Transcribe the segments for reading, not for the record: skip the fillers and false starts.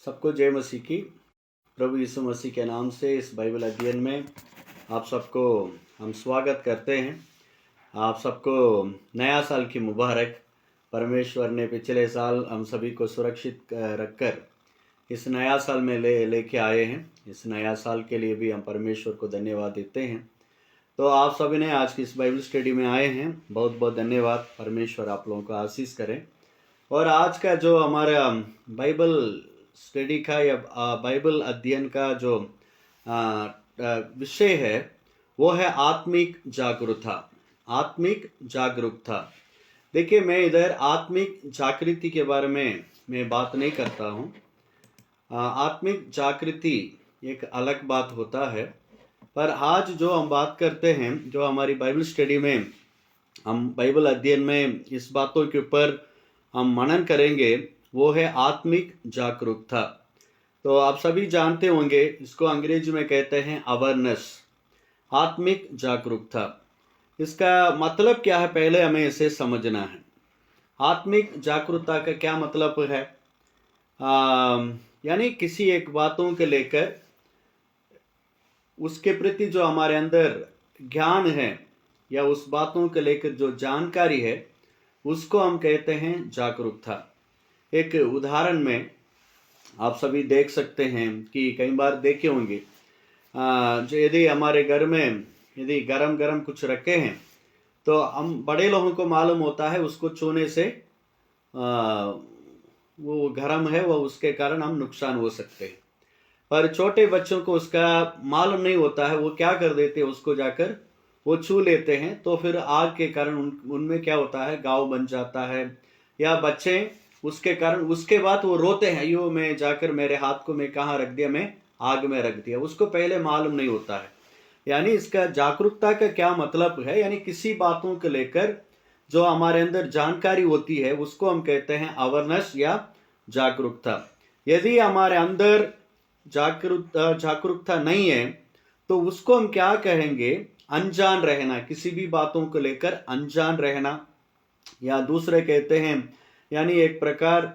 सबको जय मसीह की। प्रभु यीशु मसीह के नाम से इस बाइबल अध्ययन में आप सबको हम स्वागत करते हैं। आप सबको नया साल की मुबारक। परमेश्वर ने पिछले साल हम सभी को सुरक्षित रखकर इस नया साल में लेके आए हैं। इस नया साल के लिए भी हम परमेश्वर को धन्यवाद देते हैं। तो आप सभी ने आज की इस बाइबल स्टडी में आए हैं, बहुत बहुत धन्यवाद। परमेश्वर आप लोगों को आशीष करें। और आज का जो हमारा बाइबल स्टडी का या बाइबल अध्ययन का जो विषय है वो है आत्मिक जागरूकता। आत्मिक जागरूकता। देखिए, मैं इधर आत्मिक जागृति के बारे में मैं बात नहीं करता हूँ। आत्मिक जागृति एक अलग बात होता है, पर आज जो हम बात करते हैं, जो हमारी बाइबल स्टडी में हम बाइबल अध्ययन में इस बातों के ऊपर हम मनन करेंगे, वो है आत्मिक जागरूकता। तो आप सभी जानते होंगे, इसको अंग्रेजी में कहते हैं अवेयरनेस। आत्मिक जागरूकता, इसका मतलब क्या है, पहले हमें इसे समझना है। आत्मिक जागरूकता का क्या मतलब है? यानी किसी एक बातों के लेकर उसके प्रति जो हमारे अंदर ज्ञान है या उस बातों के लेकर जो जानकारी है, उसको हम कहते हैं जागरूकता। एक उदाहरण में आप सभी देख सकते हैं कि कई बार देखे होंगे, जो यदि हमारे घर में यदि गरम गरम कुछ रखे हैं तो हम बड़े लोगों को मालूम होता है उसको छूने से वो गरम है, वो उसके कारण हम नुकसान हो सकते हैं। पर छोटे बच्चों को उसका मालूम नहीं होता है, वो क्या कर देते हैं, उसको जाकर वो छू लेते हैं, तो फिर आग के कारण उनमें क्या होता है, घाव बन जाता है। या बच्चे उसके कारण उसके बाद वो रोते हैं, यो मैं जाकर मेरे हाथ को मैं कहाँ रख दिया, मैं आग में रख दिया। उसको पहले मालूम नहीं होता है। यानी इसका जागरूकता का क्या मतलब है, यानी किसी बातों को लेकर जो हमारे अंदर जानकारी होती है उसको हम कहते हैं अवेयरनेस या जागरूकता। यदि हमारे अंदर जागरूकता नहीं है तो उसको हम क्या कहेंगे, अनजान रहना। किसी भी बातों को लेकर अनजान रहना, या दूसरे कहते हैं यानी एक प्रकार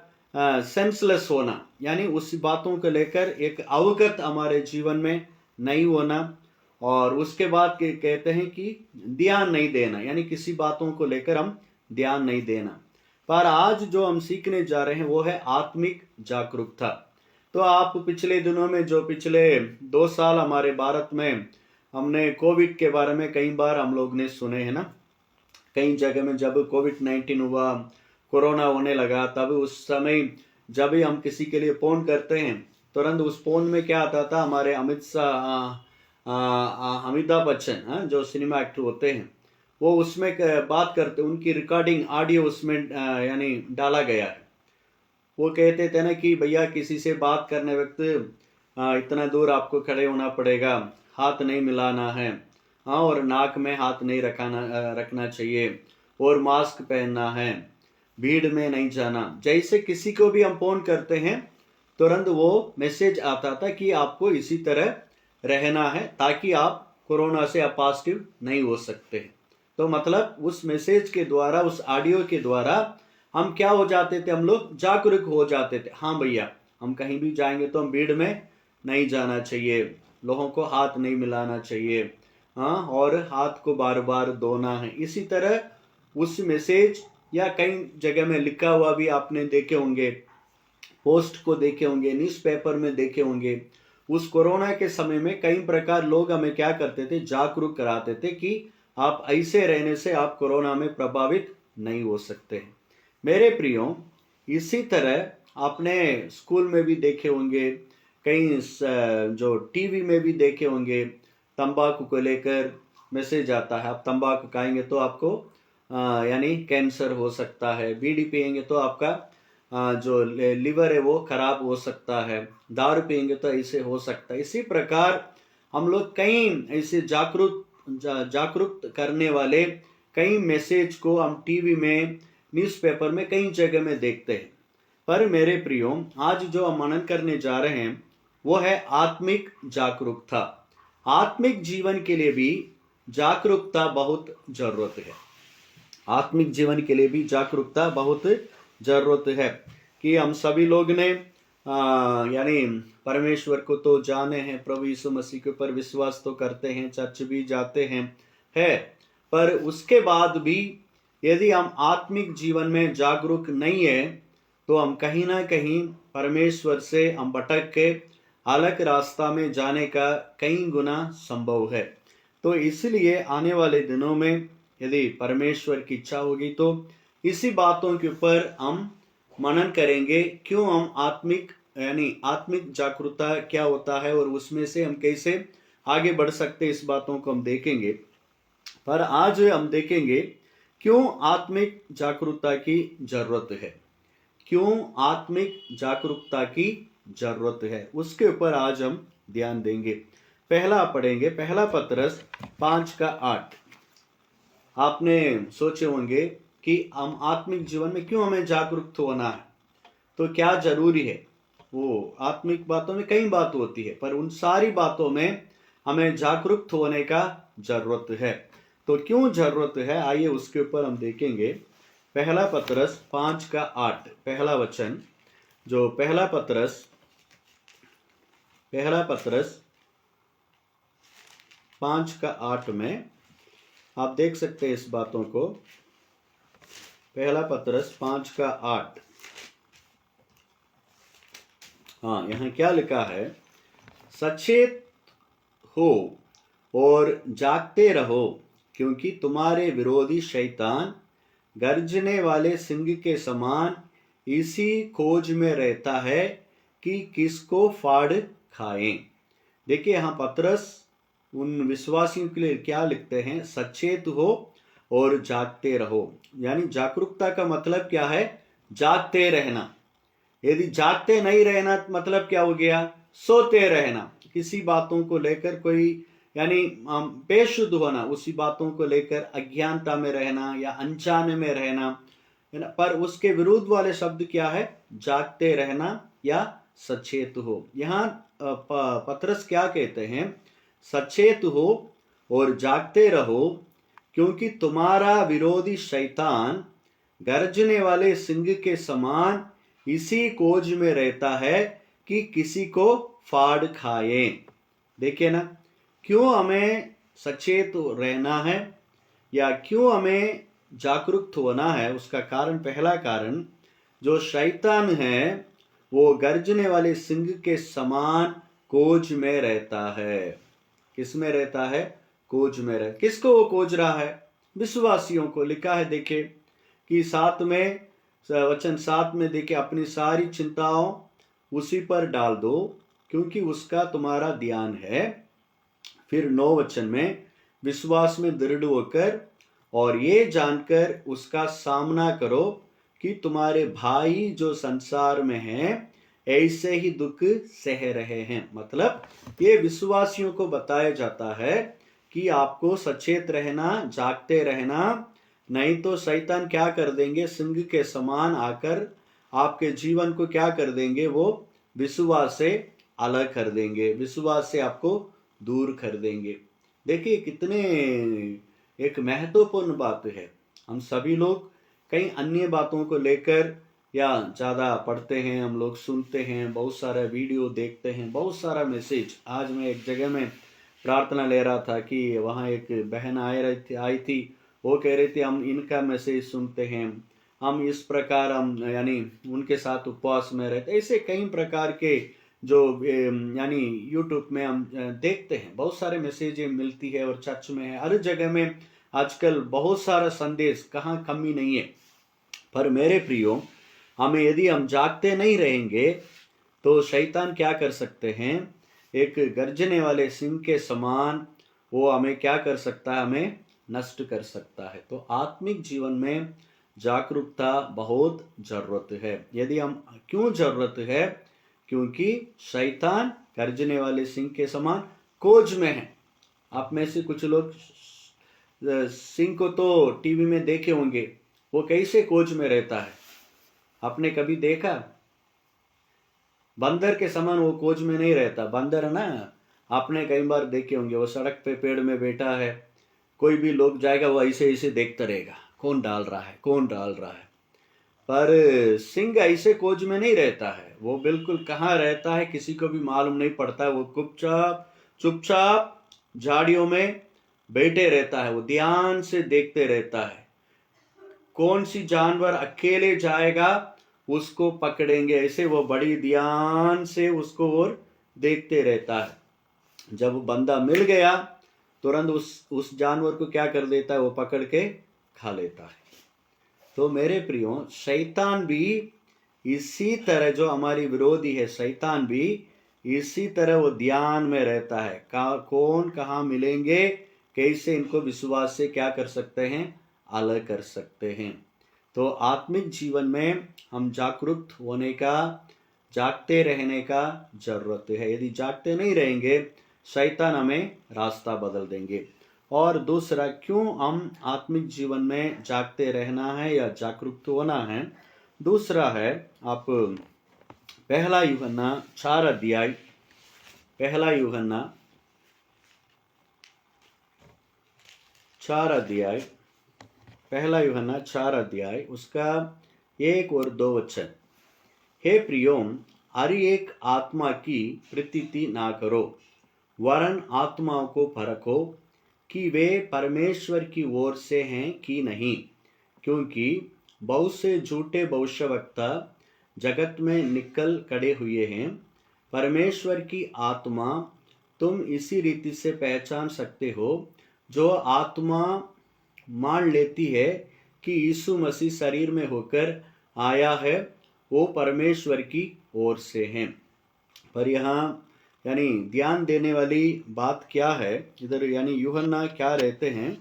सेंसलेस होना, यानी उस बातों को लेकर एक अवगत हमारे जीवन में नहीं होना। और उसके बाद कहते हैं कि ध्यान नहीं देना, यानी किसी बातों को लेकर हम ध्यान नहीं देना। पर आज जो हम सीखने जा रहे हैं वो है आत्मिक जागरूकता। तो आप पिछले दिनों में जो पिछले 2 साल हमारे भारत में हमने कोविड के बारे में कई बार हम लोग ने सुने हैं ना। कई जगह में जब कोविड-19 हुआ, कोरोना होने लगा, तब उस समय जब भी हम किसी के लिए फोन करते हैं, तुरंत उस फोन में क्या आता था, हमारे अमिताभ बच्चन, जो सिनेमा एक्टर होते हैं, वो उसमें बात करते, उनकी रिकॉर्डिंग ऑडियो उसमें यानी डाला गया है। वो कहते थे ना कि भैया किसी से बात करने वक्त इतना दूर आपको खड़े होना पड़ेगा, हाथ नहीं मिलाना है, और नाक में हाथ नहीं रखना चाहिए, और मास्क पहनना है, भीड़ में नहीं जाना। जैसे किसी को भी हम फोन करते हैं, तुरंत वो मैसेज आता था कि आपको इसी तरह रहना है ताकि आप कोरोना से पॉजिटिव नहीं हो सकते। तो मतलब उस मैसेज के द्वारा, उस ऑडियो के द्वारा हम क्या हो जाते थे, हम लोग जागरूक हो जाते थे। हाँ भैया, हम कहीं भी जाएंगे तो हम भीड़ में नहीं जाना चाहिए, लोगों को हाथ नहीं मिलाना चाहिए, हाँ, और हाथ को बार बार धोना है। इसी तरह उस मैसेज या कई जगह में लिखा हुआ भी आपने देखे होंगे, पोस्ट को देखे होंगे, न्यूज़पेपर में देखे होंगे। उस कोरोना के समय में कई प्रकार लोग हमें क्या करते थे, जागरूक कराते थे कि आप ऐसे रहने से आप कोरोना में प्रभावित नहीं हो सकते। मेरे प्रियो, इसी तरह आपने स्कूल में भी देखे होंगे, कई जो टीवी में भी देखे होंगे, तंबाकू को लेकर मैसेज आता है, आप तंबाकू खाएंगे तो आपको यानी कैंसर हो सकता है, बीड़ी पिएंगे तो आपका जो लिवर है वो खराब हो सकता है, दारू पिएंगे तो ऐसे हो सकता है। इसी प्रकार हम लोग कई ऐसे जागरूक करने वाले कई मैसेज को हम टीवी में, न्यूज़पेपर में, कई जगह में देखते हैं। पर मेरे प्रियो, आज जो हम मनन करने जा रहे हैं वो है आत्मिक जागरूकता। आत्मिक जीवन के लिए भी जागरूकता बहुत जरूरत है। आत्मिक जीवन के लिए भी जागरूकता बहुत जरूरत है कि हम सभी लोग ने यानी परमेश्वर को तो जाने हैं, प्रभु यीशु मसीह के ऊपर विश्वास तो करते हैं, चर्च भी जाते हैं, है, पर उसके बाद भी यदि हम आत्मिक जीवन में जागरूक नहीं है तो हम कहीं ना कहीं परमेश्वर से हम भटक के अलग रास्ता में जाने का कई गुना संभव है। तो इसलिए आने वाले दिनों में यदि परमेश्वर की इच्छा होगी तो इसी बातों के ऊपर हम मनन करेंगे, क्यों हम आत्मिक यानी आत्मिक जागरूकता क्या होता है और उसमें से हम कैसे आगे बढ़ सकते हैं, इस बातों को हम देखेंगे। पर आज हम देखेंगे क्यों आत्मिक जागरूकता की जरूरत है, क्यों आत्मिक जागरूकता की जरूरत है, उसके ऊपर आज हम ध्यान देंगे। पहला पढ़ेंगे, पहला पतरस 5:8। आपने सोचे होंगे कि हम आत्मिक जीवन में क्यों हमें जागरूक होना है, तो क्या जरूरी है। वो आत्मिक बातों में कई बात होती है, पर उन सारी बातों में हमें जागरूक होने का जरूरत है। तो क्यों जरूरत है, आइए उसके ऊपर हम देखेंगे। पहला पतरस 5:8 पहला वचन, जो पहला पतरस 5:8 में आप देख सकते हैं इस बातों को। पहला पतरस 5:8, हाँ, यहाँ क्या लिखा है, सचेत हो और जागते रहो, क्योंकि तुम्हारे विरोधी शैतान गर्जने वाले सिंह के समान इसी खोज में रहता है कि किसको फाड़ खाएं। देखिए यहाँ पतरस उन विश्वासियों के लिए क्या लिखते हैं, सचेत हो और जागते रहो। यानी जागरूकता का मतलब क्या है, जागते रहना। यदि जागते नहीं रहना मतलब क्या हो गया, सोते रहना। किसी बातों को लेकर कोई यानी बेशुद्ध होना, उसी बातों को लेकर अज्ञानता में रहना या अनजाने में रहना, है ना। पर उसके विरुद्ध वाले शब्द क्या है, जागते रहना या सचेत हो। यहाँ पतरस क्या कहते हैं, सचेत हो और जागते रहो, क्योंकि तुम्हारा विरोधी शैतान गर्जने वाले सिंह के समान इसी खोज में रहता है कि किसी को फाड़ खाए। देखिए ना, क्यों हमें सचेत रहना है या क्यों हमें जागरूक होना है, उसका कारण, पहला कारण, जो शैतान है वो गर्जने वाले सिंह के समान खोज में रहता है। किस में रहता है, खोज में रहता। किसको वो खोज रहा है, विश्वासियों को। लिखा है देखिए कि 7 में वचन 7 में देखिए, अपनी सारी चिंताओं उसी पर डाल दो क्योंकि उसका तुम्हारा ध्यान है। फिर 9 वचन में, विश्वास में दृढ़ होकर और ये जानकर उसका सामना करो कि तुम्हारे भाई जो संसार में हैं ऐसे ही दुख सह रहे हैं। मतलब ये विश्वासियों को बताया जाता है कि आपको सचेत रहना, जागते रहना, नहीं तो शैतान क्या कर देंगे, सिंह के समान आकर आपके जीवन को क्या कर देंगे, वो विश्वास से अलग कर देंगे, विश्वास से आपको दूर कर देंगे। देखिए कितने एक महत्वपूर्ण बात है। हम सभी लोग कई अन्य बातों को लेकर या ज़्यादा पढ़ते हैं, हम लोग सुनते हैं, बहुत सारा वीडियो देखते हैं, बहुत सारा मैसेज। आज मैं एक जगह में प्रार्थना ले रहा था कि वहाँ एक बहन आई थी, वो कह रही थी हम इनका मैसेज सुनते हैं, हम इस प्रकार हम यानी उनके साथ उपवास में रहते। ऐसे कई प्रकार के जो यानी यूट्यूब में हम देखते हैं, बहुत सारे मैसेजें मिलती है और चर्च में है, हर जगह में आजकल बहुत सारा संदेश, कहाँ कमी नहीं है। पर मेरे प्रियो, हमें यदि हम जागते नहीं रहेंगे तो शैतान क्या कर सकते हैं, एक गर्जने वाले सिंह के समान वो हमें क्या कर सकता है, हमें नष्ट कर सकता है। तो आत्मिक जीवन में जागरूकता बहुत जरूरत है। यदि हम, क्यों जरूरत है, क्योंकि शैतान गर्जने वाले सिंह के समान खोज में है। आप में से कुछ लोग सिंह को तो टीवी में देखे होंगे, वो कैसे खोज में रहता है, आपने कभी देखा? बंदर के समान वो खोज में नहीं रहता। बंदर है ना, आपने कई बार देखे होंगे, वो सड़क पे पेड़ में बैठा है, कोई भी लोग जाएगा वो ऐसे ऐसे देखता रहेगा, कौन डाल रहा है, कौन डाल रहा है। पर सिंह ऐसे खोज में नहीं रहता है, वो बिल्कुल कहाँ रहता है किसी को भी मालूम नहीं पड़ता है। वो चुपचाप झाड़ियों में बैठे रहता है, वो ध्यान से देखते रहता है। कौन सी जानवर अकेले जाएगा उसको पकड़ेंगे, ऐसे वो बड़ी ध्यान से उसको और देखते रहता है। जब वो बंदा मिल गया तुरंत उस जानवर को क्या कर देता है, वो पकड़ के खा लेता है। तो मेरे प्रियो, शैतान भी इसी तरह, जो हमारी विरोधी है शैतान भी इसी तरह वो ध्यान में रहता है। कौन कहाँ मिलेंगे, कैसे इनको विश्वास से क्या कर सकते हैं, अलग कर सकते हैं। तो आत्मिक जीवन में हम जागरूक होने का, जागते रहने का जरूरत है। यदि जागते नहीं रहेंगे शैतान हमें रास्ता बदल देंगे। और दूसरा, क्यों हम आत्मिक जीवन में जागते रहना है या जागरूक होना है, दूसरा है आप पहला यूहन्ना 4 अध्याय, पहला यूहन्ना 4 अध्याय, पहला यूहन्ना 4 अध्याय उसका 1 और 2 वचन। हे प्रियोम, हर एक आत्मा की प्रतीति ना करो, वरन आत्माओं को परखो कि वे परमेश्वर की ओर से हैं कि नहीं, क्योंकि बहुत से झूठे भविष्यवक्ता जगत में निकल खड़े हुए हैं। परमेश्वर की आत्मा तुम इसी रीति से पहचान सकते हो, जो आत्मा मान लेती है कि यीशु मसीह शरीर में होकर आया है वो परमेश्वर की ओर से हैं। पर यहाँ यानी ध्यान देने वाली बात क्या है इधर, यानी यूहन्ना क्या रहते हैं,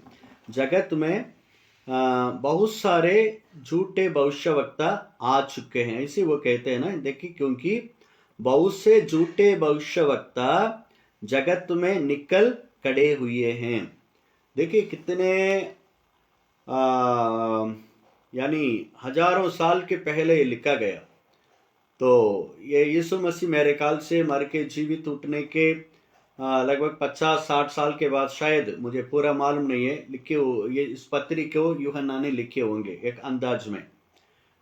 जगत में बहुत सारे झूठे भविष्यवक्ता आ चुके हैं, ऐसे वो कहते हैं ना। देखिए, क्योंकि बहुत से झूठे भविष्यवक्ता जगत में निकल खड़े हुए हैं। देखिए कितने यानी हजारों साल के पहले लिखा गया। तो ये यीशु मसीह मेरे ख्याल से मर के जीवित उठने के लगभग 50-60 साल के बाद, शायद, मुझे पूरा मालूम नहीं है, लिखे हो ये इस पत्री को यूहन्ना ने लिखे होंगे एक अंदाज में।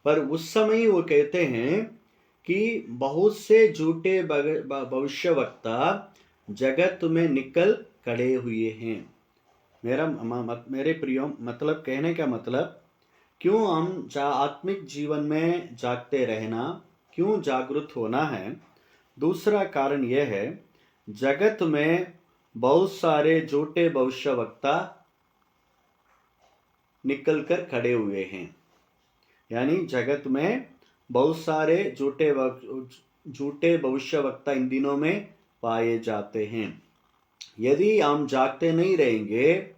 पर उस समय वो कहते हैं कि बहुत से झूठे भविष्यवक्ता जगत में निकल खड़े हुए हैं। मेरे प्रियो, मतलब कहने का मतलब, क्यों हम आत्मिक जीवन में जागते रहना, क्यों जागरूक होना है, दूसरा कारण यह है, जगत में बहुत सारे झूठे भविष्यवक्ता निकल कर खड़े हुए हैं। यानी जगत में बहुत सारे झूठे भविष्यवक्ता इन दिनों में पाए जाते हैं। यदि हम जागते नहीं रहेंगे,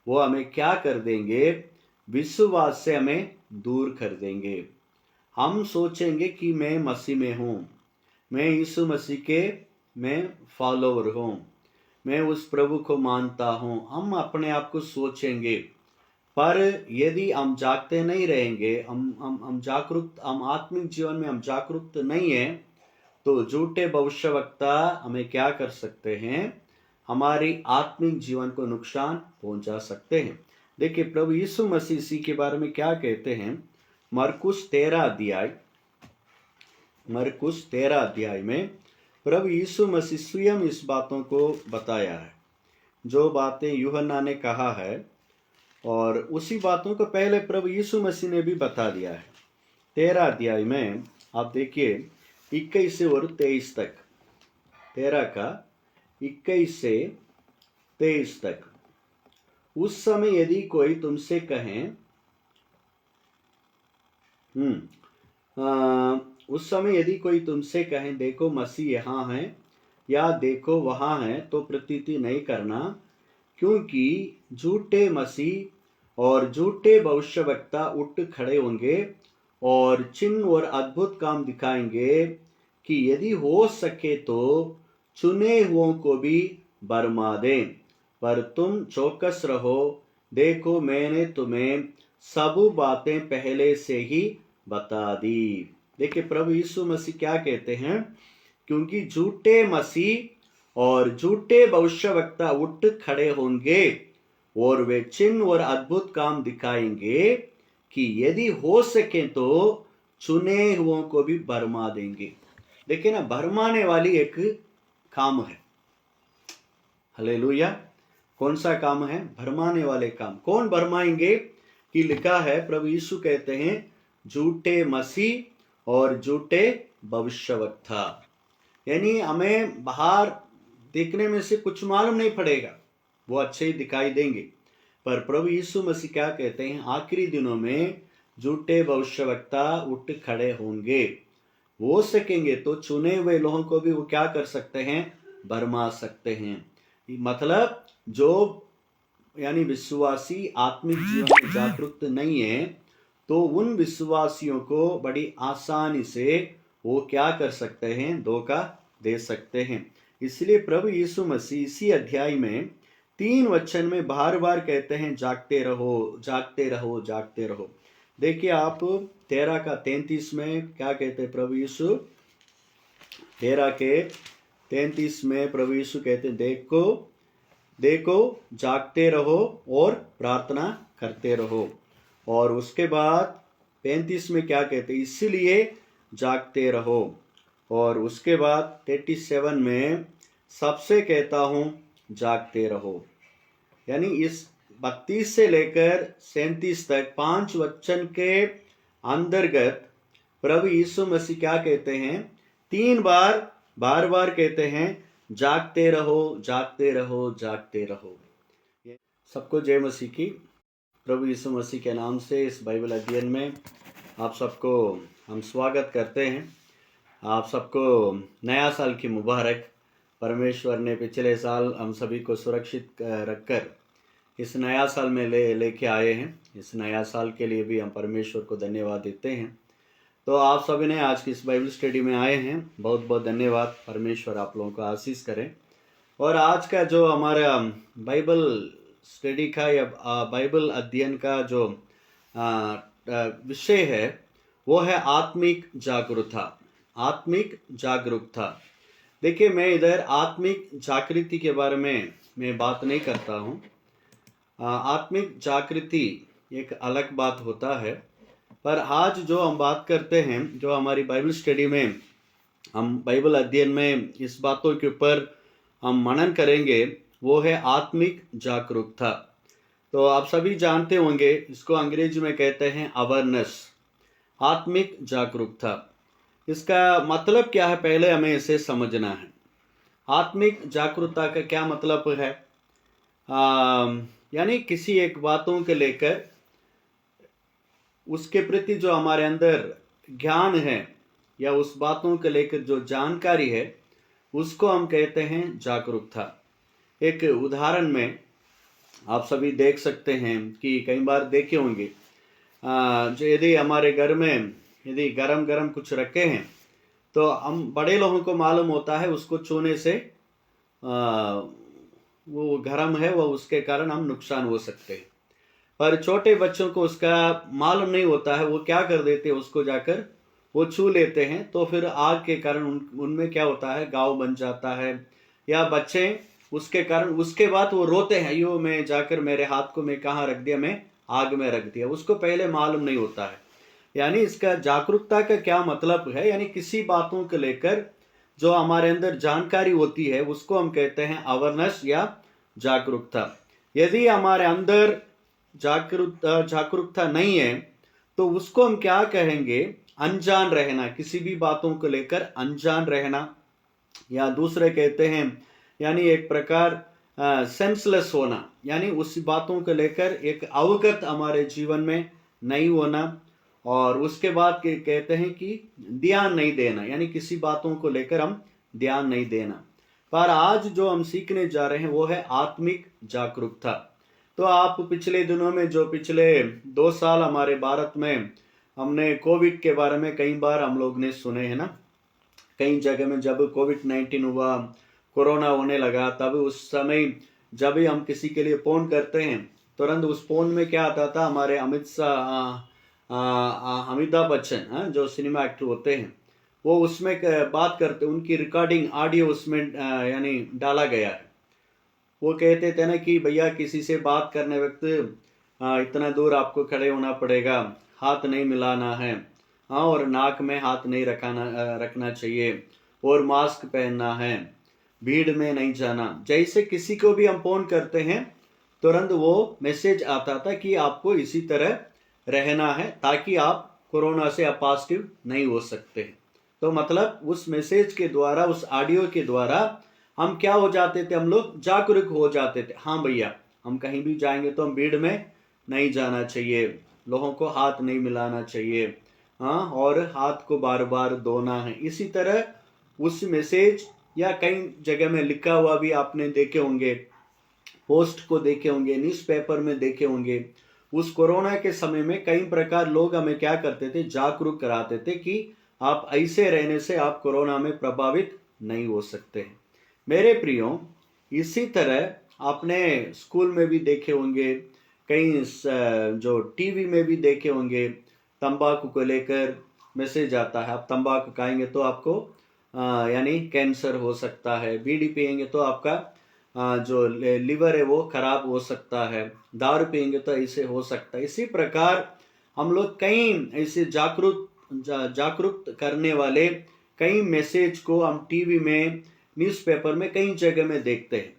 वो हमें क्या कर देंगे, विश्वास से हमें दूर कर देंगे। हम सोचेंगे कि मैं मसीह में हूँ, मैं यीशु मसीह के मैं फॉलोवर हूँ, मैं उस प्रभु को मानता हूँ, हम अपने आप को सोचेंगे। पर यदि हम जागते नहीं रहेंगे, हम जागरूक, हम आत्मिक जीवन में हम जागरूक नहीं है, तो झूठे भविष्यवक्ता हमें क्या कर सकते हैं, हमारी आत्मिक जीवन को नुकसान पहुंचा सकते हैं। देखिए प्रभु यीशु मसीह इसी के बारे में क्या कहते हैं, मरकुस 13 अध्याय में प्रभु यीशु मसीह स्वयं इस बातों को बताया है, जो बातें यूहन्ना ने कहा है, और उसी बातों को पहले प्रभु यीशु मसीह ने भी बता दिया है। 13 अध्याय में आप देखिए 21 से और 23 तक, 13 का 21 से 23 तक। उस समय यदि कोई तुमसे कहे, उस समय यदि कोई तुमसे कहे देखो मसीह यहाँ है या देखो वहाँ है, तो प्रतीति नहीं करना, क्योंकि झूठे मसीह और झूठे भविष्यवक्ता उठ खड़े होंगे और चिन्ह और अद्भुत काम दिखाएंगे, कि यदि हो सके तो चुने हुओं को भी बरमा दें। पर तुम चौकस रहो, देखो मैंने तुम्हें सब बातें पहले से ही बता दी। देखिए प्रभु यीशु मसीह क्या कहते हैं, क्योंकि झूठे मसीह और झूठे भविष्यवक्ता उठ खड़े होंगे और वे चिन्ह और अद्भुत काम दिखाएंगे, कि यदि हो सके तो चुने हुओं को भी भरमा देंगे। देखिए ना, भरमाने वाली एक काम है। हालेलुया। कौन सा काम है? भरमाने वाले काम। कौन भरमाएंगे? कि लिखा है, प्रभु यीशु कहते हैं, झूठे मसीह और झूठे भविष्यवक्ता। यानी हमें बाहर देखने में से कुछ मालूम नहीं पड़ेगा, वो अच्छे ही दिखाई देंगे, पर प्रभु यीशु मसीह क्या कहते हैं? आखिरी दिनों में झूठे भविष्यवक्ता उठ खड़े होंगे। हो सकेंगे तो चुने हुए लोगों को भी वो क्या कर सकते हैं? भरमा सकते हैं। मतलब जो यानी विश्वासी आत्मिक जीवन में जागरूक नहीं है, तो उन विश्वासियों को बड़ी आसानी से वो क्या कर सकते हैं? धोखा दे सकते हैं। इसलिए प्रभु यीशु मसीह इसी अध्याय में 3 वचन में बार बार कहते हैं, जागते रहो, जागते रहो, जागते रहो। देखिए आप 13 का 33 में क्या कहते हैं प्रभु यीशु? 13 के 33 में प्रभु यीशु कहते हैं, देखो देखो, जागते रहो और प्रार्थना करते रहो। और उसके बाद 35 में क्या कहते हैं? इसलिए जागते रहो। और उसके बाद 37 में सबसे कहता हूं, जागते रहो। यानी इस 32 से लेकर 37 तक 5 वचन के अंतर्गत प्रभु यीशु मसीह क्या कहते हैं? 3 बार बार बार कहते हैं, जागते रहो, जागते रहो, जागते रहो। सबको जय मसीह की। प्रभु यीशु मसीह के नाम से इस बाइबल अध्ययन में आप सबको हम स्वागत करते हैं। आप सबको नया साल की मुबारक। परमेश्वर ने पिछले साल हम सभी को सुरक्षित रखकर इस नया साल में लेके आए हैं। इस नया साल के लिए भी हम परमेश्वर को धन्यवाद देते हैं। तो आप सभी ने आज की इस बाइबल स्टडी में आए हैं, बहुत बहुत धन्यवाद। परमेश्वर आप लोगों को आशीष करें। और आज का जो हमारा बाइबल स्टडी का या बाइबल अध्ययन का जो विषय है, वो है आत्मिक जागरूकता। आत्मिक जागरूकता। देखिए, मैं इधर आत्मिक जागृति के बारे में मैं बात नहीं करता हूँ। आत्मिक जागृति एक अलग बात होता है, पर आज जो हम बात करते हैं, जो हमारी बाइबल स्टडी में हम बाइबल अध्ययन में इस बातों के ऊपर हम मनन करेंगे, वो है आत्मिक जागरूकता। तो आप सभी जानते होंगे, इसको अंग्रेजी में कहते हैं अवेयरनेस, आत्मिक जागरूकता। इसका मतलब क्या है, पहले हमें इसे समझना है। आत्मिक जागरूकता का क्या मतलब है? यानी किसी एक बातों के लेकर उसके प्रति जो हमारे अंदर ज्ञान है या उस बातों के लेकर जो जानकारी है, उसको हम कहते हैं जागरूकता। एक उदाहरण में आप सभी देख सकते हैं कि कई बार देखे होंगे, जो यदि हमारे घर में यदि गरम गरम कुछ रखे हैं, तो हम बड़े लोगों को मालूम होता है उसको छूने से वो गरम है, वो उसके कारण हम नुकसान हो सकते हैं। पर छोटे बच्चों को उसका मालूम नहीं होता है, वो क्या कर देते हैं, उसको जाकर वो छू लेते हैं, तो फिर आग के कारण उनमें क्या होता है, घाव बन जाता है। या बच्चे उसके कारण उसके बाद वो रोते हैं, यो मैं जाकर मेरे हाथ को मैं कहाँ रख दिया, मैं आग में रख दिया। उसको पहले मालूम नहीं होता है। यानी इसका जागरूकता का क्या मतलब है? यानी किसी बातों को लेकर जो हमारे अंदर जानकारी होती है, उसको हम कहते हैं अवेयरनेस या जागरूकता। यदि हमारे अंदर जागरूकता नहीं है, तो उसको हम क्या कहेंगे? अनजान रहना, किसी भी बातों को लेकर अनजान रहना, या दूसरे कहते हैं यानी एक प्रकार सेंसलेस होना, यानी उस बातों को लेकर एक अवगत हमारे जीवन में नहीं होना। और उसके बाद कहते हैं कि ध्यान नहीं देना, यानी किसी बातों को लेकर हम ध्यान नहीं देना। पर आज जो हम सीखने जा रहे हैं वो है आत्मिक जागरूकता। तो आप पिछले दिनों में जो पिछले 2 साल हमारे भारत में हमने कोविड के बारे में कई बार हम लोग ने सुने हैं ना। कई जगह में जब कोविड-19 हुआ, कोरोना होने लगा, तब उस समय जब भी हम किसी के लिए फोन करते हैं, तुरंत उस फोन में क्या आता था, हमारे अमिताभ बच्चन, जो सिनेमा एक्टर होते हैं, वो उसमें बात करते, उनकी रिकॉर्डिंग ऑडियो उसमें यानी डाला गया है। वो कहते थे ना कि भैया किसी से बात करने वक्त इतना दूर आपको खड़े होना पड़ेगा, हाथ नहीं मिलाना है, हाँ, और नाक में हाथ नहीं रखना चाहिए, और मास्क पहनना है, भीड़ में नहीं जाना। जैसे किसी को भी हम फोन करते हैं तुरंत वो मैसेज आता था कि आपको इसी तरह रहना है ताकि आप कोरोना से आप पॉजिटिव नहीं हो सकते। तो मतलब उस मैसेज के द्वारा, उस ऑडियो के द्वारा हम क्या हो जाते थे, हम लोग जागरूक हो जाते थे। हाँ भैया, हम कहीं भी जाएंगे तो हम भीड़ में नहीं जाना चाहिए, लोगों को हाथ नहीं मिलाना चाहिए, हाँ, और हाथ को बार बार धोना है। इसी तरह उस मैसेज या कई जगह में लिखा हुआ भी आपने देखे होंगे, पोस्ट को देखे होंगे, न्यूज़पेपर में देखे होंगे। उस कोरोना के समय में कई प्रकार लोग हमें क्या करते थे, जागरूक कराते थे कि आप ऐसे रहने से आप कोरोना में प्रभावित नहीं हो सकते। मेरे प्रियो, इसी तरह आपने स्कूल में भी देखे होंगे, कई जो टीवी में भी देखे होंगे, तंबाकू को लेकर मैसेज आता है, आप तंबाकू खाएंगे तो आपको यानी कैंसर हो सकता है, बीड़ी पिएंगे तो आपका जो लिवर है वो खराब हो सकता है, दारू पिएंगे तो ऐसे हो सकता है। इसी प्रकार हम लोग कई ऐसे जागरूक करने वाले कई मैसेज को हम टीवी में, न्यूज़पेपर में, कई जगह में देखते हैं।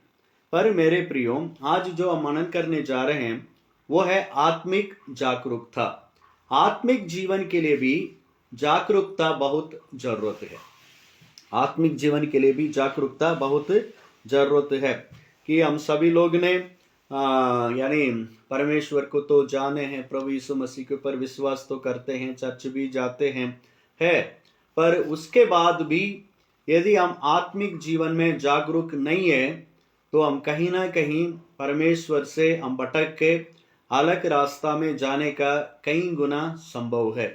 पर मेरे प्रियो, आज जो हम मनन करने जा रहे हैं वो है आत्मिक जागरूकता। आत्मिक जीवन के लिए भी जागरूकता बहुत जरूरत है। आत्मिक जीवन के लिए भी जागरूकता बहुत जरूरत है कि हम सभी लोग ने यानी परमेश्वर को तो जाने हैं, प्रभु यीशु मसीह के ऊपर विश्वास तो करते हैं, चर्च भी जाते हैं, है, पर उसके बाद भी यदि हम आत्मिक जीवन में जागरूक नहीं है तो हम कहीं ना कहीं परमेश्वर से हम भटक के अलग रास्ता में जाने का कई गुना संभव है।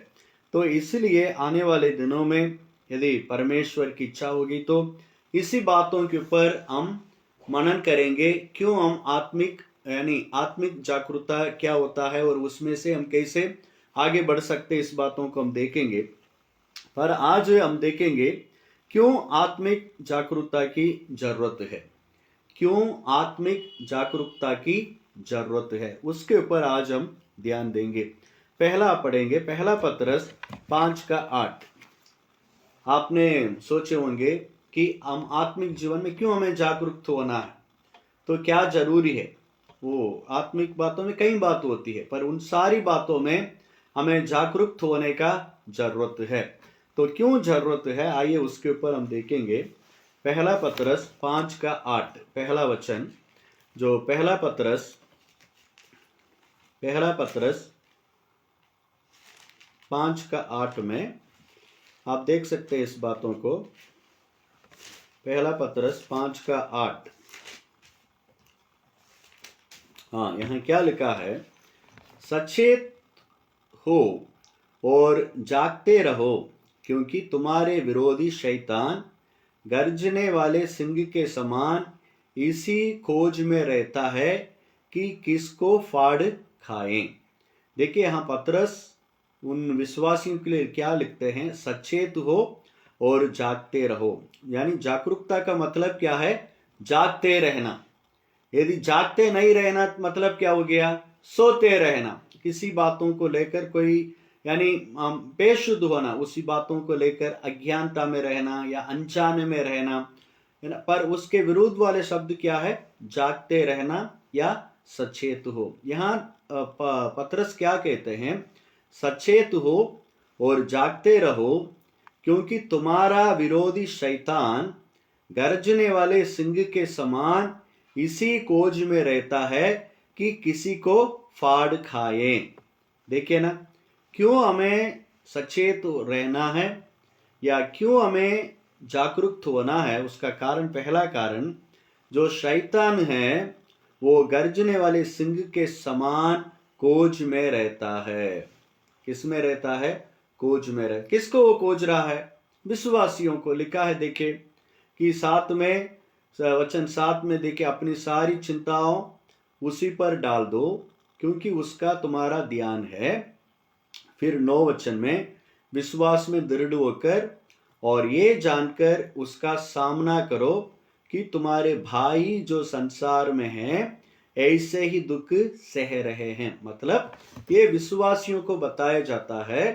तो इसलिए आने वाले दिनों में यदि परमेश्वर की इच्छा होगी तो इसी बातों के ऊपर हम मनन करेंगे, क्यों हम आत्मिक यानी आत्मिक जागरूकता क्या होता है और उसमें से हम कैसे आगे बढ़ सकते, इस बातों को हम देखेंगे। पर आज हम देखेंगे क्यों आत्मिक जागरूकता की जरूरत है, क्यों आत्मिक जागरूकता की जरूरत है, उसके ऊपर आज हम ध्यान देंगे। पहला पढ़ेंगे, पहला पतरस 5:8। आपने सोचे होंगे कि हम आत्मिक जीवन में क्यों हमें जागरूक होना है, तो क्या जरूरी है। वो आत्मिक बातों में कई बात होती है, पर उन सारी बातों में हमें जागरूक होने का जरूरत है। तो क्यों जरूरत है, आइए उसके ऊपर हम देखेंगे। पहला पतरस 5:8 पहला वचन, जो पहला पतरस 5:8 में आप देख सकते हैं इस बातों को। पहला पतरस 5:8, हाँ, यहाँ क्या लिखा है, सचेत हो और जागते रहो, क्योंकि तुम्हारे विरोधी शैतान गर्जने वाले सिंह के समान इसी खोज में रहता है कि किसको फाड़ खाएं। देखिए यहाँ पतरस उन विश्वासियों के लिए क्या लिखते हैं, सचेत हो और जागते रहो। यानी जागरूकता का मतलब क्या है, जागते रहना। यदि जागते नहीं रहना मतलब क्या हो गया, सोते रहना, किसी बातों को लेकर कोई यानी बेशुद्ध होना, उसी बातों को लेकर अज्ञानता में रहना या अनजाने में रहना, है ना। पर उसके विरुद्ध वाले शब्द क्या है, जागते रहना या सचेत हो। यहाँ पतरस क्या कहते हैं, सचेत हो और जागते रहो, क्योंकि तुम्हारा विरोधी शैतान गर्जने वाले सिंह के समान इसी खोज में रहता है कि किसी को फाड़ खाए। देखिए ना, क्यों हमें सचेत रहना है या क्यों हमें जागरूक होना है, उसका कारण, पहला कारण, जो शैतान है वो गर्जने वाले सिंह के समान खोज में रहता है। किस में रहता है, खोज में रहता। किसको वो खोज रहा है, विश्वासियों को। लिखा है देखिए कि 7 में वचन 7 में देखिए, अपनी सारी चिंताओं उसी पर डाल दो क्योंकि उसका तुम्हारा ध्यान है। फिर 9 वचन में, विश्वास में दृढ़ होकर और ये जानकर उसका सामना करो कि तुम्हारे भाई जो संसार में हैं ऐसे ही दुख सह रहे हैं। मतलब ये विश्वासियों को बताया जाता है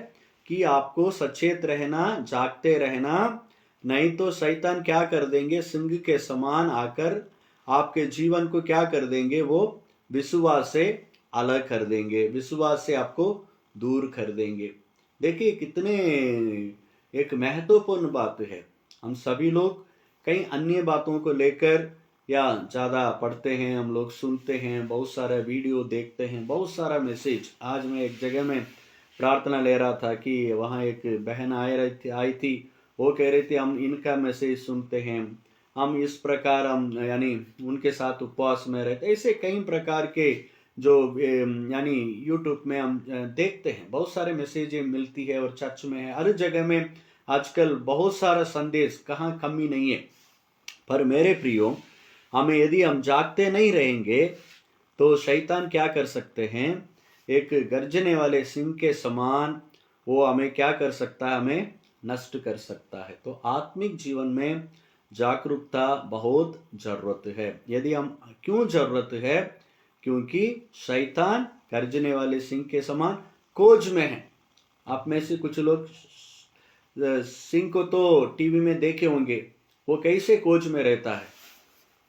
कि आपको सचेत रहना, जागते रहना, नहीं तो शैतान क्या कर देंगे, सिंह के समान आकर आपके जीवन को क्या कर देंगे, वो विश्वास से अलग कर देंगे, विश्वास से आपको दूर कर देंगे। देखिए कितने एक महत्वपूर्ण बात है। हम सभी लोग कई अन्य बातों को लेकर या ज़्यादा पढ़ते हैं, हम लोग सुनते हैं, बहुत सारा वीडियो देखते हैं, बहुत सारा मैसेज। आज मैं एक जगह में प्रार्थना ले रहा था कि वहाँ एक बहन आई थी, वो कह रही थी हम इनका मैसेज सुनते हैं, हम इस प्रकार हम यानी उनके साथ उपवास में रहते। ऐसे कई प्रकार के जो यानी यूट्यूब में हम देखते हैं, बहुत सारे मैसेजें मिलती है और चर्च में है, हर जगह में आजकल बहुत सारा संदेश, कहाँ कमी नहीं है। पर मेरे प्रियो, हमें यदि हम जागते नहीं रहेंगे तो शैतान क्या कर सकते हैं, एक गर्जने वाले सिंह के समान वो हमें क्या कर सकता है, हमें नष्ट कर सकता है। तो आत्मिक जीवन में जागरूकता बहुत जरूरत है। यदि हम क्यों जरूरत है, क्योंकि शैतान गर्जने वाले सिंह के समान खोज में है। आप में से कुछ लोग सिंह को तो टीवी में देखे होंगे, वो कैसे खोज में रहता है,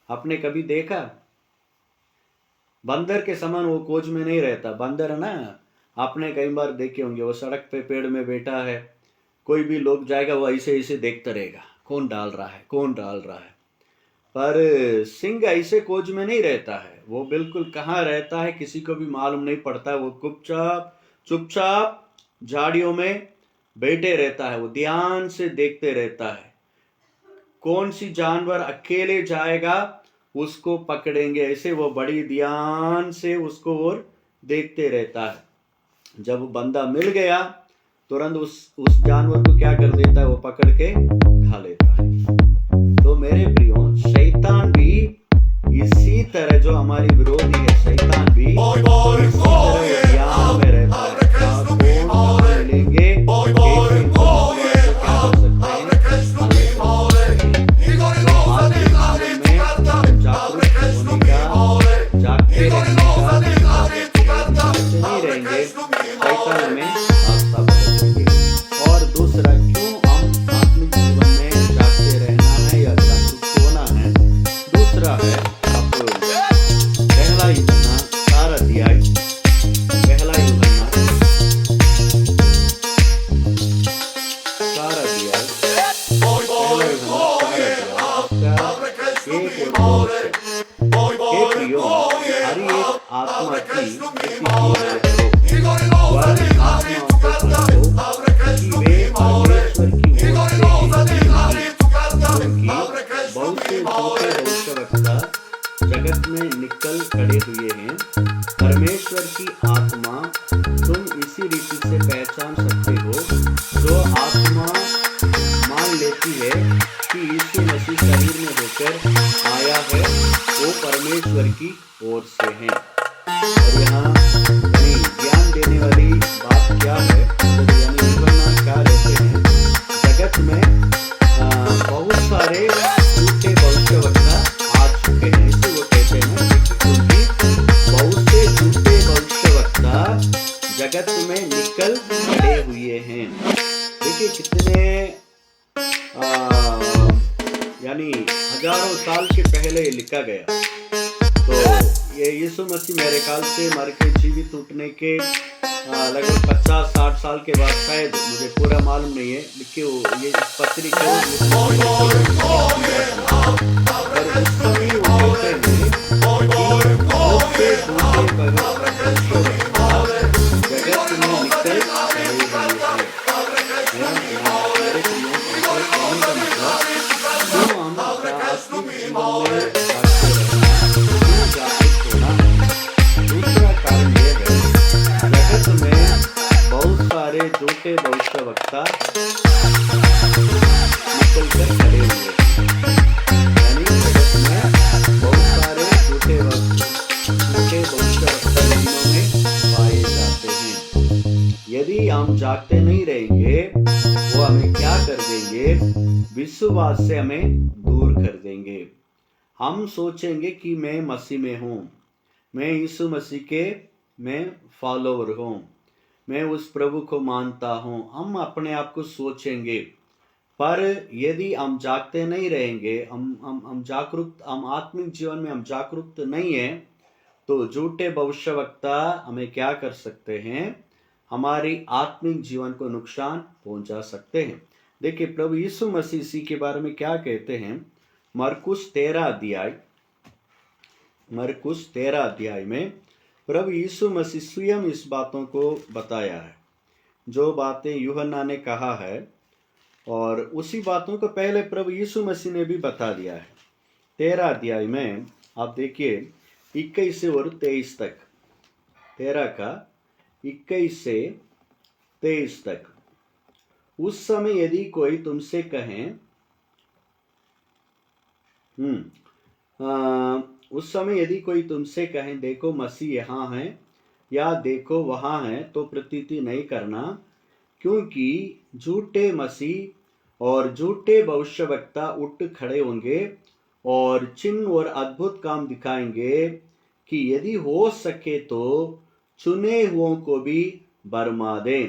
आपने कभी देखा? बंदर के समान वो खोज में नहीं रहता। बंदर है ना, आपने कई बार देखे होंगे, वो सड़क पे पेड़ में बैठा है, कोई भी लोग जाएगा वो ऐसे ऐसे देखता रहेगा, कौन डाल रहा है, कौन डाल रहा है। पर सिंह ऐसे खोज में नहीं रहता है, वो बिल्कुल कहाँ रहता है किसी को भी मालूम नहीं पड़ता है। वो चुपचाप झाड़ियों में बैठे रहता है, वो ध्यान से देखते रहता है, कौन सी जानवर अकेले जाएगा उसको पकड़ेंगे, ऐसे वो बड़ी ध्यान से उसको और देखते रहता है। जब बंदा मिल गया तुरंत उस जानवर को क्या कर देता है, वो पकड़ के खा लेता है। तो मेरे प्रियो, शैतान भी इसी तरह, जो हमारी विरोधी है, शैतान भी इसी तरह ध्यान में रहता है, कौन मिलेंगे, कैसे और दूसरा, क्यों हम आत्मिक जीवन में जागते रहना है या जागरूक होना है। दूसरा है अब पहला यूहन्ना 4 अध्याय, पहला यूहन्ना 4 अध्याय, हर एक आत्मा की जगत में निकल खड़े हुए हैं। परमेश्वर की आत्मा तुम इसी रीति से पहचान सकते हो, जो आत्मा मान लेती है कि यीशु मसीह शरीर में होकर आया है, वो परमेश्वर की ओर से है। और यहाँ ज्ञान देने वाली बात क्या है, यानी क्या रहते हैं, जगत में बहुत सारे झूठे भविष्यवक्ता आ चुके हैं। इसे वो कहते हैं क्योंकि बहुत से झूठे भविष्यवक्ता जगत में निकल खड़े हुए हैं। देखिए कितने यानी हजारों साल के पहले लिखा गया। तो ये यीशु मसीह मेरे ख्याल से मर के जीवित उठने के लगभग 50-60 साल के बाद, शायद, मुझे पूरा मालूम नहीं है, लिखे ये पत्री झूठे भविष्यवक्ता निकल कर खड़े हुए, यानी जगत में बहुत सारे झूठे भविष्यवक्ता में पाए जाते हैं। यदि हम जागते नहीं रहेंगे, वो हमें क्या कर देंगे, विश्वास से हमें दूर कर देंगे। हम सोचेंगे कि मैं मसीह में हूँ, मैं यीशु मसीह के मैं फॉलोवर हूँ, मैं उस प्रभु को मानता हूँ, हम अपने आप को सोचेंगे। पर यदि हम जागते नहीं रहेंगे, हम जागरूक, हम आत्मिक जीवन में हम जागरूक नहीं है, तो झूठे भविष्यवक्ता हमें क्या कर सकते हैं? हमारी आत्मिक जीवन को नुकसान पहुंचा सकते हैं। देखिए प्रभु यीशु मसीह इसी के बारे में क्या कहते हैं। मरकुस 13 अध्याय में प्रभु यीशु मसीह स्वयं इस बातों को बताया है, जो बातें यूहन्ना ने कहा है, और उसी बातों को पहले प्रभु यीशु मसीह ने भी बता दिया है। 13 अध्याय में आप देखिए 21 से और 23 तक, 13 का 21 से 23 तक। उस समय यदि कोई तुमसे कहे, उस समय यदि कोई तुमसे कहे देखो मसीह यहाँ है या देखो वहाँ है, तो प्रतीति नहीं करना, क्योंकि झूठे मसीह और झूठे भविष्यवक्ता उठ खड़े होंगे और चिन्ह और अद्भुत काम दिखाएंगे, कि यदि हो सके तो चुने हुओं को भी बरमा दें।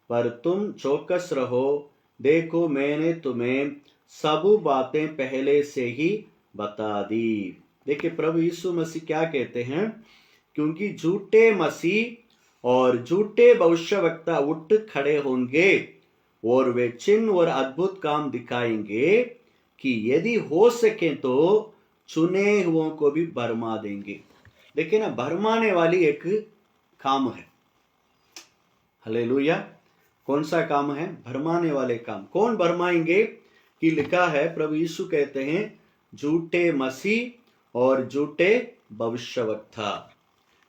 पर तुम चौकस रहो, देखो मैंने तुम्हें सब बातें पहले से ही बता दी। देखिए प्रभु यीशु मसीह क्या कहते हैं, क्योंकि झूठे मसीह और झूठे भविष्यवक्ता उठ खड़े होंगे और वे चिन्ह और अद्भुत काम दिखाएंगे, कि यदि हो सके तो चुने हुओं को भी भरमा देंगे। देखिए ना, भरमाने वाली एक काम है। हालेलुया। कौन सा काम है? भरमाने वाले काम। कौन भरमाएंगे? कि लिखा है, प्रभु यीशु कहते हैं झूठे मसीह और झूठे भविष्यवक्ता।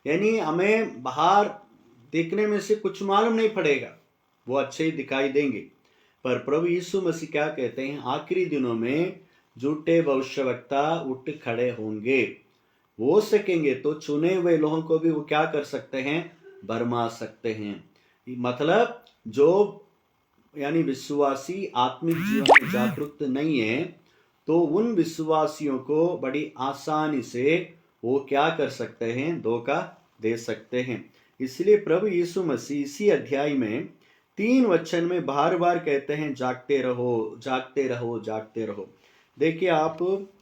यानी हमें बाहर देखने में से कुछ मालूम नहीं पड़ेगा, वो अच्छे ही दिखाई देंगे, पर प्रभु यीशु मसीह क्या कहते हैं, आखिरी दिनों में झूठे भविष्यवक्ता उठ खड़े होंगे। हो सकेंगे तो चुने हुए लोगों को भी वो क्या कर सकते हैं? भरमा सकते हैं। मतलब जो यानी विश्वासी आत्मिक जीवन में जागरूक नहीं है, तो उन विश्वासियों को बड़ी आसानी से वो क्या कर सकते हैं? धोखा दे सकते हैं। इसलिए प्रभु यीशु मसीह इसी अध्याय में 3 वचन में बार बार कहते हैं, जागते रहो, जागते रहो, जागते रहो। देखिए आप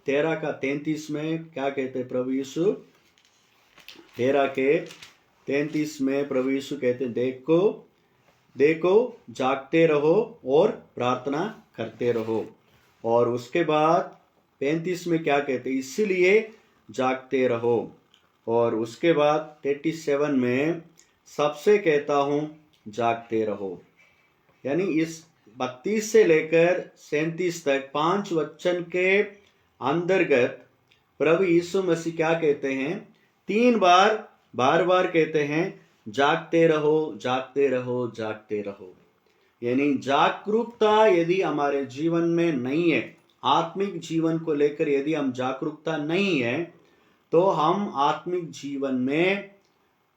13 का 33 में क्या कहते हैं प्रभु यीशु? 13 के 33 में प्रभु यीशु कहते हैं, देखो देखो जागते रहो और प्रार्थना करते रहो। और उसके बाद 35 में क्या कहते हैं? इसलिए जागते रहो। और उसके बाद 37 में सबसे कहता हूं जागते रहो। यानी इस 32 से लेकर 37 तक 5 वचन के अंतर्गत प्रभु यीशु मसीह क्या कहते हैं? 3 बार बार कहते हैं, जागते रहो, जागते रहो, जागते रहो। यानी जागरूकता यदि हमारे जीवन में नहीं है, आत्मिक जीवन को लेकर यदि हम जागरूकता नहीं है, तो हम आत्मिक जीवन में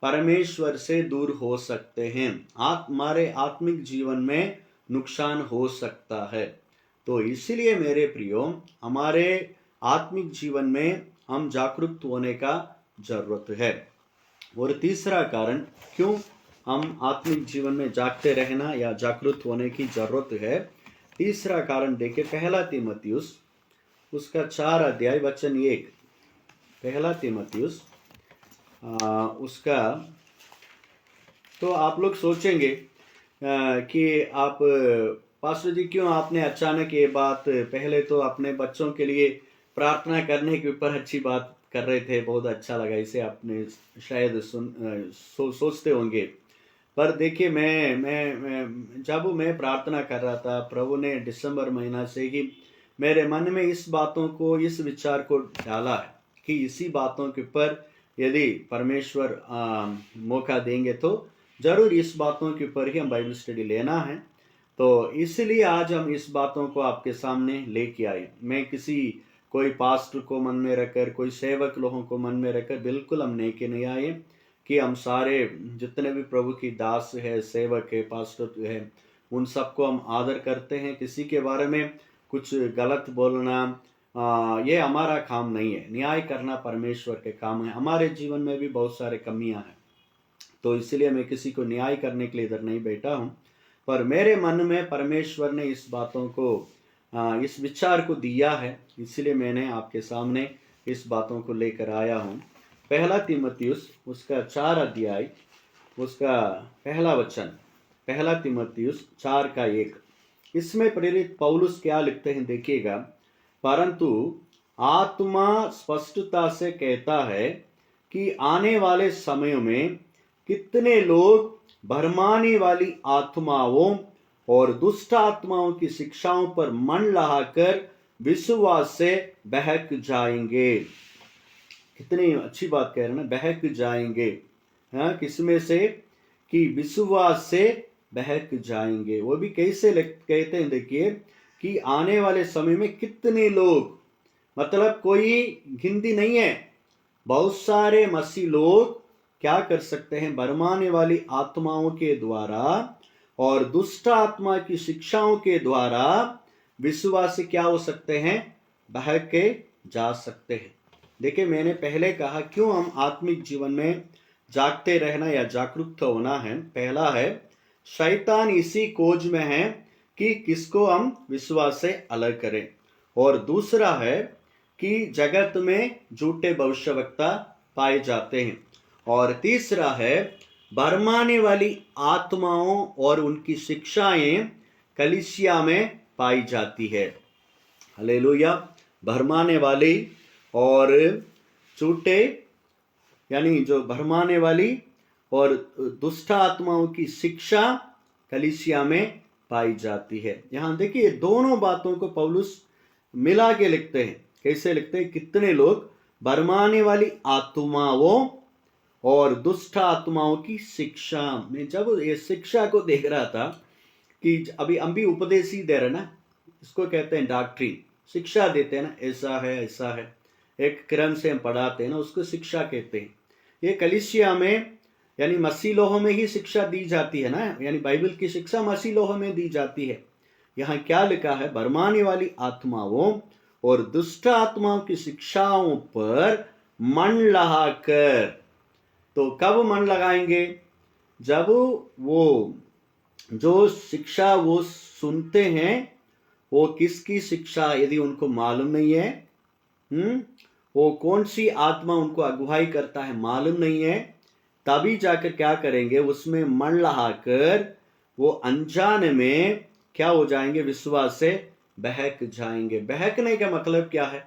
परमेश्वर से दूर हो सकते हैं। हमारे आत्मिक जीवन में नुकसान हो सकता है। तो इसीलिए मेरे प्रियो, हमारे आत्मिक जीवन में हम जागरूक होने का जरूरत है। और तीसरा कारण क्यों हम आत्मिक जीवन में जागते रहना या जागरूक होने की जरूरत है, तीसरा कारण देखिए, 1 तीमुथियुस उसका 4 अध्याय वचन 1। 1 तीमुथियुस उसका, तो आप लोग सोचेंगे कि आप पास्टर जी क्यों आपने अचानक ये बात, पहले तो अपने बच्चों के लिए प्रार्थना करने के ऊपर अच्छी बात कर रहे थे, बहुत अच्छा लगा, इसे आपने शायद सोचते होंगे। पर देखिए मैं जब मैं प्रार्थना कर रहा था, प्रभु ने दिसंबर महीना से ही मेरे मन में इस बातों को, इस विचार को डाला है कि इसी बातों के ऊपर यदि परमेश्वर मौका देंगे तो जरूर इस बातों के ऊपर ही हम बाइबल स्टडी लेना है। तो इसलिए आज हम इस बातों को आपके सामने लेके आए। मैं किसी कोई पास्टर को मन में रखकर, कोई सेवक लोगों को मन में रखकर बिल्कुल हम लेके नहीं आए कि हम सारे जितने भी प्रभु की दास है, सेवक है, पास्टर है, उन सबको हम आदर करते हैं। किसी के बारे में कुछ गलत बोलना ये हमारा काम नहीं है। न्याय करना परमेश्वर के काम है। हमारे जीवन में भी बहुत सारे कमियां हैं। तो इसलिए मैं किसी को न्याय करने के लिए इधर नहीं बैठा हूँ, पर मेरे मन में परमेश्वर ने इस बातों को इस विचार को दिया है, इसलिए मैंने आपके सामने इस बातों को लेकर आया हूँ। पहला तीमुथियुस उसका 4 अध्याय उसका पहला वचन, पहला तीमुथियुस 4 का 1, इसमें प्रेरित पौलुस क्या लिखते हैं देखिएगा। परंतु आत्मा स्पष्टता से कहता है कि आने वाले समयों में कितने लोग भरमाने वाली आत्माओं और दुष्ट आत्माओं की शिक्षाओं पर मन लगाकर विश्वास से बहक जाएंगे। कितनी अच्छी बात कह रहे हैं ना, बहक जाएंगे। हाँ, किसमें से? कि विश्वास से बहक जाएंगे। वो भी कैसे कहते हैं देखिए कि आने वाले समय में कितने लोग, मतलब कोई गिनती नहीं है, बहुत सारे मसीह लोग क्या कर सकते हैं? भरमाने वाली आत्माओं के द्वारा और दुष्ट आत्मा की शिक्षाओं के द्वारा विश्वास से क्या हो सकते हैं? बहक के जा सकते हैं। देखिए, मैंने पहले कहा क्यों हम आत्मिक जीवन में जागते रहना या जागरूक होना है। पहला है, शैतान इसी खोज में है कि किसको हम विश्वास से अलग करें, और दूसरा है कि जगत में झूठे भविष्यवक्ता पाए जाते हैं, और तीसरा है भरमाने वाली आत्माओं और उनकी शिक्षाएं कलीसिया में पाई जाती है। हालेलुया। भरमाने वाली और झूठे, यानी जो भरमाने वाली और दुष्ट आत्माओं की शिक्षा कलीसिया में पाई जाती है। यहां देखिए, दोनों बातों को पौलुस मिला के लिखते हैं। कैसे लिखते हैं? कितने लोग भरमाने वाली आत्माओं और दुष्ट आत्माओं की शिक्षा में। जब ये शिक्षा को देख रहा था कि अभी हम भी उपदेश ही दे रहे ना, इसको कहते हैं डॉक्ट्रिन, शिक्षा देते हैं ना, ऐसा है ऐसा है, एक क्रम से हम पढ़ाते हैं ना, उसको शिक्षा कहते हैं। ये कलीसिया में यानी मसीह लोगों में ही शिक्षा दी जाती है ना, यानी बाइबल की शिक्षा मसीह लोगों में दी जाती है। यहाँ क्या लिखा है? भरमाने वाली आत्माओं और दुष्ट आत्माओं की शिक्षाओं पर मन लगाकर। तो कब मन लगाएंगे? जब वो जो शिक्षा वो सुनते हैं, वो किसकी शिक्षा यदि उनको मालूम नहीं है, वो कौन सी आत्मा उनको अगुवाई करता है मालूम नहीं है, तभी जाकर क्या करेंगे? उसमें मन लगाकर वो अनजाने में क्या हो जाएंगे? विश्वास से बहक जाएंगे। बहकने का मतलब क्या है?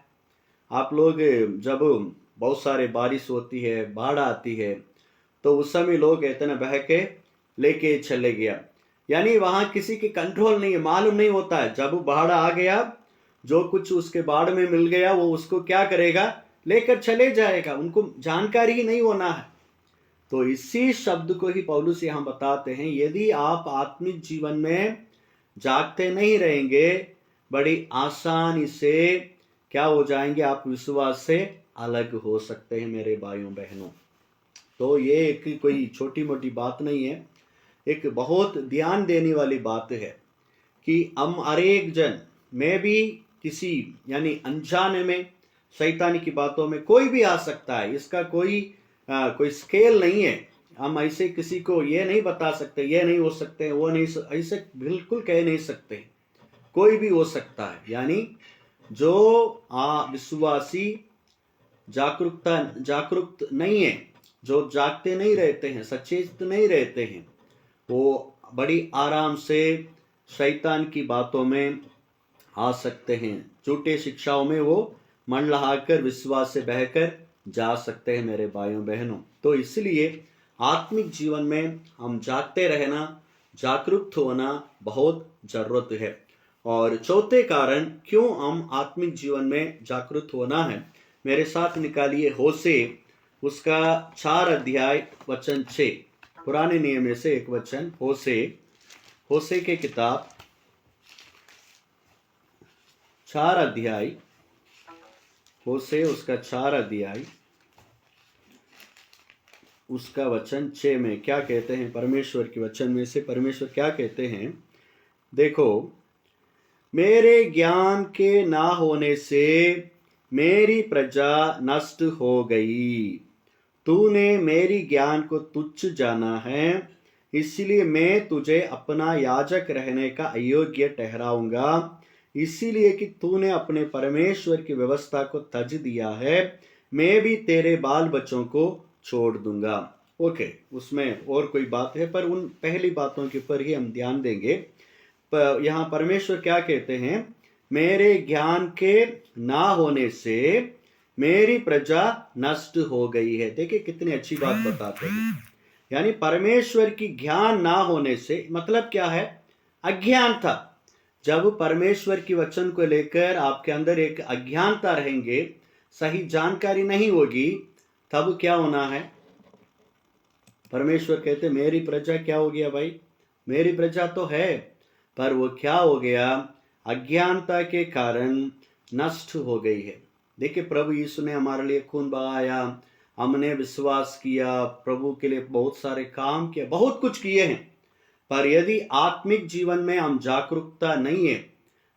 आप लोग जब बहुत सारे बारिश होती है, बाढ़ आती है, तो उस समय लोग कहते हैं ना, बहके लेके चले गया, यानी वहां किसी की कंट्रोल नहीं है, मालूम नहीं होता है। जब बाढ़ आ गया, जो कुछ उसके बाढ़ में मिल गया वो उसको क्या करेगा? लेकर चले जाएगा, उनको जानकारी ही नहीं होना है। तो इसी शब्द को ही पौलुस यहां बताते हैं, यदि आप आत्मिक जीवन में जागते नहीं रहेंगे, बड़ी आसानी से क्या हो जाएंगे? आप विश्वास से अलग हो सकते हैं मेरे भाइयों बहनों। तो ये एक कोई छोटी मोटी बात नहीं है, एक बहुत ध्यान देने वाली बात है कि हम हर एक जन, मैं भी किसी यानी अनजाने में शैतानी की बातों में कोई भी आ सकता है। इसका कोई स्केल नहीं है। हम ऐसे किसी को ये नहीं बता सकते, ये नहीं हो सकते, वो नहीं, ऐसे बिल्कुल कह नहीं सकते। कोई भी हो सकता है। यानी जो विश्वासी जागरूक नहीं है, जो जागते नहीं रहते हैं, सचेत नहीं रहते हैं, वो बड़ी आराम से शैतान की बातों में आ सकते हैं। झूठे शिक्षाओं में वो मन लगाकर विश्वास से बहकर जा सकते हैं मेरे भाइयों बहनों। तो इसलिए आत्मिक जीवन में हम जागते रहना, जागरूक होना बहुत जरूरत है। और चौथे कारण क्यों हम आत्मिक जीवन में जागरूक होना है, मेरे साथ निकालिए होशे उसका 4 अध्याय वचन 6, पुराने नियम में से एक वचन, होशे के किताब 4 अध्याय, होशे उसका 4 अध्याय उसका वचन 6 में क्या कहते हैं? परमेश्वर के वचन में से परमेश्वर क्या कहते हैं? देखो, मेरे ज्ञान के ना होने से मेरी प्रजा नष्ट हो गई, तूने मेरी ज्ञान को तुच्छ जाना है, इसलिए मैं तुझे अपना याजक रहने का अयोग्य ठहराऊंगा। इसीलिए कि तूने अपने परमेश्वर की व्यवस्था को तज दिया है, मैं भी तेरे बाल बच्चों को छोड़ दूंगा। ओके, उसमें और कोई बात है, पर उन पहली बातों के ऊपर ही हम ध्यान देंगे। यहाँ परमेश्वर क्या कहते हैं, मेरे ज्ञान के ना होने से मेरी प्रजा नष्ट हो गई है। देखिए कितनी अच्छी बात बताते हैं। यानी परमेश्वर की ज्ञान ना होने से मतलब क्या है, अज्ञान था। जब परमेश्वर की वचन को लेकर आपके अंदर एक अज्ञानता रहेंगे, सही जानकारी नहीं होगी, तब क्या होना है। परमेश्वर कहते मेरी प्रजा क्या हो गया भाई, मेरी प्रजा तो है, पर वो क्या हो गया, अज्ञानता के कारण नष्ट हो गई है। देखिए प्रभु यीशु ने हमारे लिए खून बहाया, हमने विश्वास किया, प्रभु के लिए बहुत सारे काम किए, बहुत कुछ किए हैं, पर यदि आत्मिक जीवन में हम जागरूकता नहीं है,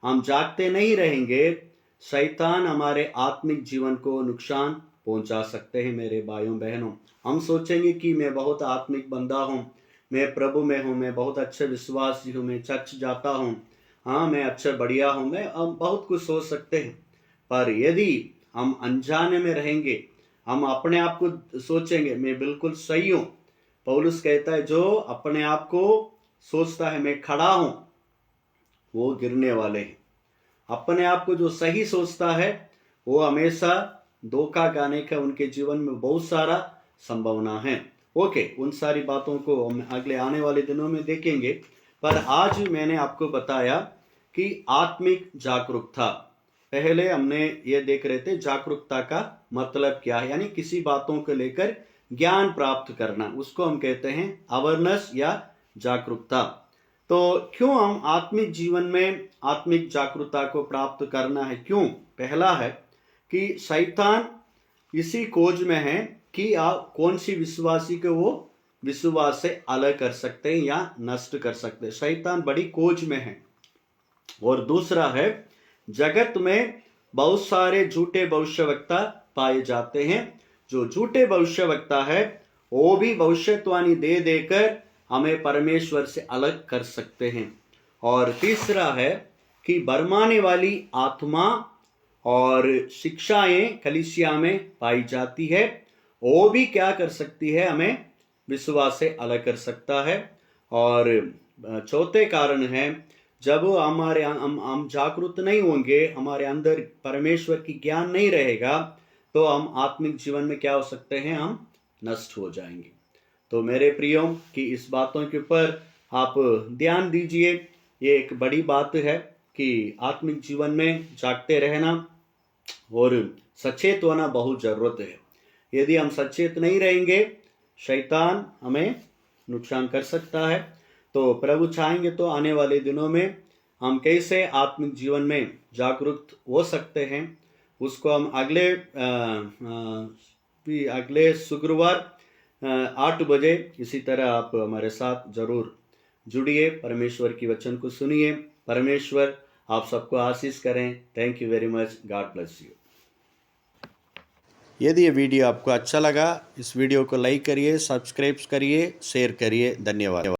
हम जागते नहीं रहेंगे, शैतान हमारे आत्मिक जीवन को नुकसान पहुंचा सकते हैं। मेरे भाइयों बहनों, हम सोचेंगे कि मैं बहुत आत्मिक बंदा हूं, मैं प्रभु में हूं, मैं बहुत अच्छे विश्वासी हूं, मैं चर्च जाता हूं, हाँ मैं अच्छा बढ़िया हूं, मैं हम बहुत कुछ सोच सकते हैं। पर यदि हम अनजाने में रहेंगे, हम अपने आप को सोचेंगे मैं बिल्कुल सही हूं। पौलुस कहता है जो अपने आप को सोचता है मैं खड़ा हूं, वो गिरने वाले हैं। अपने आप को जो सही सोचता है वो हमेशा धोखा खाने का उनके जीवन में बहुत सारा संभावना है। ओके, उन सारी बातों को हम अगले आने वाले दिनों में देखेंगे, पर आज मैंने आपको बताया कि आत्मिक जागरूकता, पहले हमने ये देख रहे थे जागरूकता का मतलब क्या है, यानी किसी बातों को लेकर ज्ञान प्राप्त करना, उसको हम कहते हैं अवेयरनेस या जागरूकता। तो क्यों हम आत्मिक जीवन में आत्मिक जागरूकता को प्राप्त करना है, क्यों? पहला है कि शैतान इसी खोज में है कि आप कौन सी विश्वासी को वो विश्वास से अलग कर सकते हैं या नष्ट कर सकते हैं। शैतान बड़ी खोज में है। और दूसरा है, जगत में बहुत सारे झूठे भविष्यवक्ता पाए जाते हैं। जो झूठे भविष्यवक्ता है वो भी भविष्यवाणी दे देकर हमें परमेश्वर से अलग कर सकते हैं। और तीसरा है कि भरमाने वाली आत्मा और शिक्षाएं कलीसिया में पाई जाती है, वो भी क्या कर सकती है, हमें विश्वास से अलग कर सकता है। और चौथे कारण है, जब हमारे हम जागरूक नहीं होंगे, हमारे अंदर परमेश्वर की ज्ञान नहीं रहेगा, तो हम आत्मिक जीवन में क्या हो सकते हैं, हम नष्ट हो जाएंगे। तो मेरे प्रियो कि इस बातों के ऊपर आप ध्यान दीजिए। ये एक बड़ी बात है कि आत्मिक जीवन में जागते रहना और सचेत होना बहुत जरूरत है। यदि हम सचेत नहीं रहेंगे, शैतान हमें नुकसान कर सकता है। तो प्रभु चाहेंगे तो आने वाले दिनों में हम कैसे आत्मिक जीवन में जागरूक हो सकते हैं, उसको हम अगले शुक्रवार 8 बजे इसी तरह आप हमारे साथ जरूर जुड़िए, परमेश्वर की वचन को सुनिए। परमेश्वर आप सबको आशीष करें। Thank you very much, God bless you. यदि ये वीडियो आपको अच्छा लगा, इस वीडियो को लाइक करिए, सब्सक्राइब करिए, शेयर करिए। धन्यवाद।